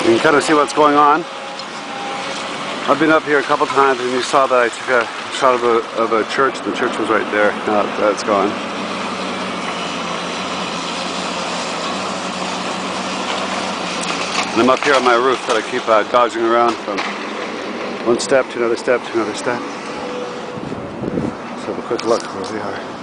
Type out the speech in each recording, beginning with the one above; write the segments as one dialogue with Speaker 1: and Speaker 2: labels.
Speaker 1: You can kind of see what's going on. I've been up here a couple times and you saw that I took a shot of a church. The church was right there. Now that's gone. And I'm up here on my roof that I keep dodging around from one step to another step to another step. Let's have a quick look where we are.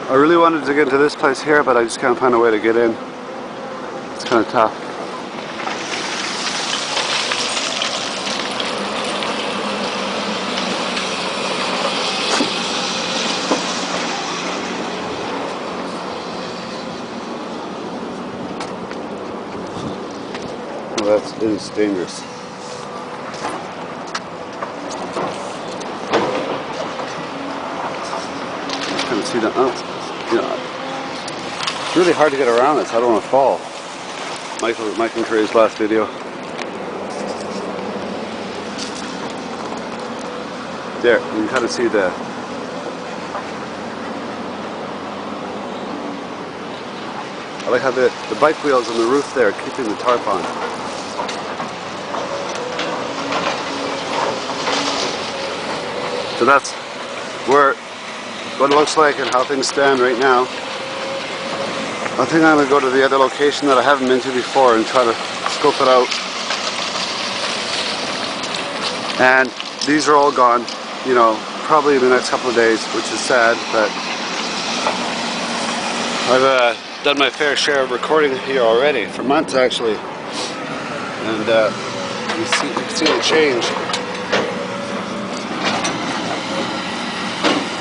Speaker 1: I really wanted to get to this place here, but I just can't find a way to get in. It's kind of tough. Well, it's dangerous. Just kind of see that. Oh. You know, it's really hard to get around this. I don't want to fall. Mike and Trey's last video. There, you can kind of see the. I like how the bike wheels on the roof there are keeping the tarp on. So that's where. What it looks like and how things stand right now. I think I'm going to go to the other location that I haven't been to before and try to scope it out. And these are all gone, you know, probably in the next couple of days, which is sad, but I've done my fair share of recording here already, for months actually. And you can see the change.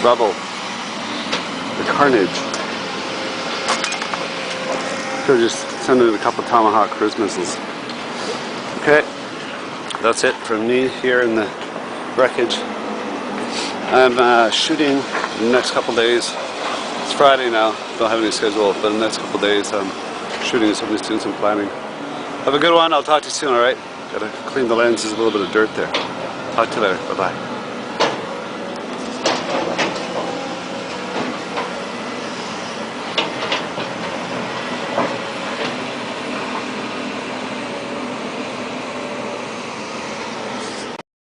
Speaker 1: Rubble. The carnage. Could have just sent in a couple Tomahawk cruise missiles. Okay, that's it from me here in the wreckage. I'm shooting in the next couple days. It's Friday now, don't have any schedule, but in the next couple days I'm shooting, somebody's doing some planning. Have a good one, I'll talk to you soon, alright? Gotta clean the lens, there's a little bit of dirt there. Talk to you later, bye bye.